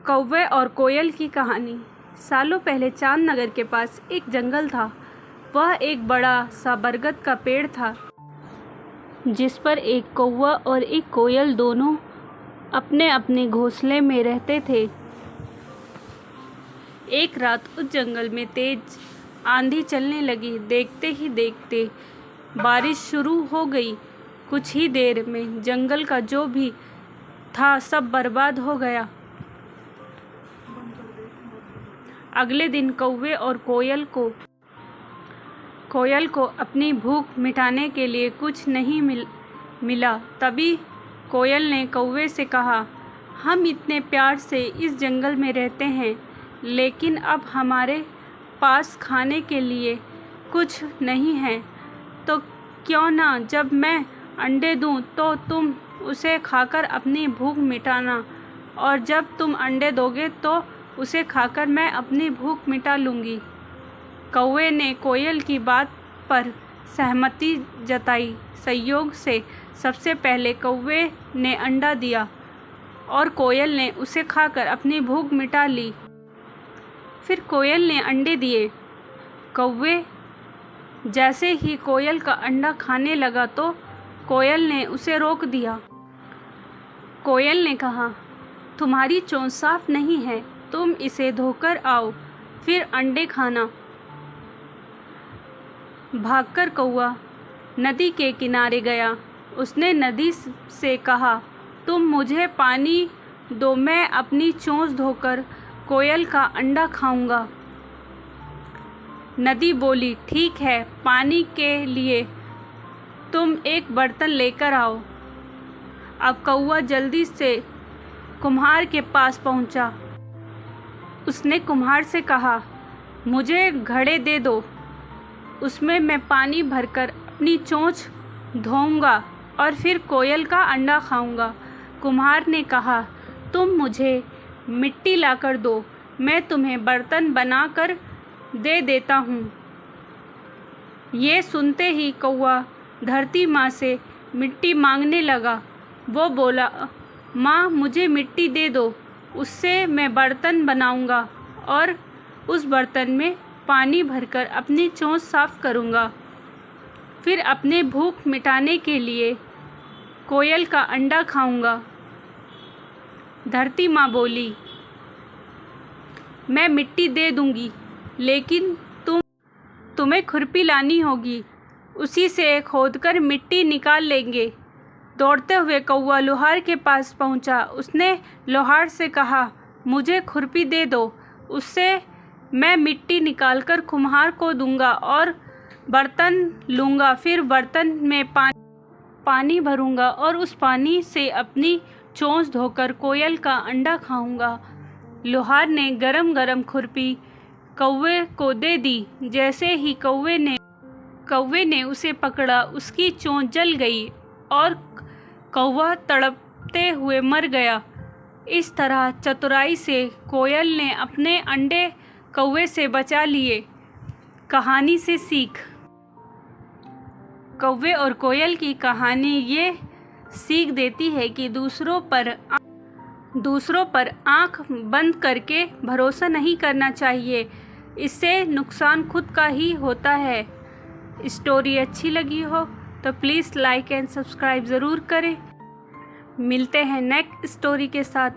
कौवे और कोयल की कहानी। सालों पहले चांद नगर के पास एक जंगल था। वह एक बड़ा सा बरगद का पेड़ था जिस पर एक कौवा और एक कोयल दोनों अपने अपने घोंसले में रहते थे। एक रात उस जंगल में तेज आंधी चलने लगी। देखते ही देखते बारिश शुरू हो गई। कुछ ही देर में जंगल का जो भी था सब बर्बाद हो गया। अगले दिन कौवे और कोयल को अपनी भूख मिटाने के लिए कुछ नहीं मिला। तभी कोयल ने कौवे से कहा, हम इतने प्यार से इस जंगल में रहते हैं, लेकिन अब हमारे पास खाने के लिए कुछ नहीं है, तो क्यों ना जब मैं अंडे दूं तो तुम उसे खाकर अपनी भूख मिटाना, और जब तुम अंडे दोगे तो उसे खाकर मैं अपनी भूख मिटा लूँगी। कौवे ने कोयल की बात पर सहमति जताई। संयोग से सबसे पहले कौवे ने अंडा दिया और कोयल ने उसे खाकर अपनी भूख मिटा ली। फिर कोयल ने अंडे दिए। कौवे जैसे ही कोयल का अंडा खाने लगा तो कोयल ने उसे रोक दिया। कोयल ने कहा, तुम्हारी चोंच साफ नहीं है, तुम इसे धोकर आओ, फिर अंडे खाना। भागकर कौवा नदी के किनारे गया। उसने नदी से कहा, तुम मुझे पानी दो, मैं अपनी चोंच धोकर कोयल का अंडा खाऊंगा। नदी बोली, ठीक है, पानी के लिए तुम एक बर्तन लेकर आओ। अब कौवा जल्दी से कुम्हार के पास पहुंचा। उसने कुम्हार से कहा, मुझे घड़े दे दो, उसमें मैं पानी भरकर अपनी चोंच धोऊंगा और फिर कोयल का अंडा खाऊंगा। कुम्हार ने कहा, तुम मुझे मिट्टी लाकर दो, मैं तुम्हें बर्तन बनाकर दे देता हूँ। ये सुनते ही कौवा धरती माँ से मिट्टी मांगने लगा। वो बोला, माँ मुझे मिट्टी दे दो, उससे मैं बर्तन बनाऊंगा और उस बर्तन में पानी भरकर अपनी चोंच साफ करूंगा। फिर अपने भूख मिटाने के लिए कोयल का अंडा खाऊंगा। धरती माँ बोली, मैं मिट्टी दे दूंगी, लेकिन तुम्हें खुरपी लानी होगी, उसी से खोदकर मिट्टी निकाल लेंगे। दौड़ते हुए कौवा लोहार के पास पहुंचा। उसने लोहार से कहा, मुझे खुरपी दे दो, उससे मैं मिट्टी निकालकर कुम्हार को दूंगा और बर्तन लूँगा। फिर बर्तन में पानी भरूंगा और उस पानी से अपनी चोंच धोकर कोयल का अंडा खाऊंगा। लोहार ने गरम गरम खुरपी कौवे को दे दी। जैसे ही कौवे ने उसे पकड़ा, उसकी चोंच जल गई और कौवा तड़पते हुए मर गया। इस तरह चतुराई से कोयल ने अपने अंडे कौवे से बचा लिए। कहानी से सीख। कौवे और कोयल की कहानी ये सीख देती है कि दूसरों पर आंख बंद करके भरोसा नहीं करना चाहिए, इससे नुकसान खुद का ही होता है। स्टोरी अच्छी लगी हो तो प्लीज़ लाइक एंड सब्सक्राइब ज़रूर करें। मिलते हैं नेक्स्ट स्टोरी के साथ।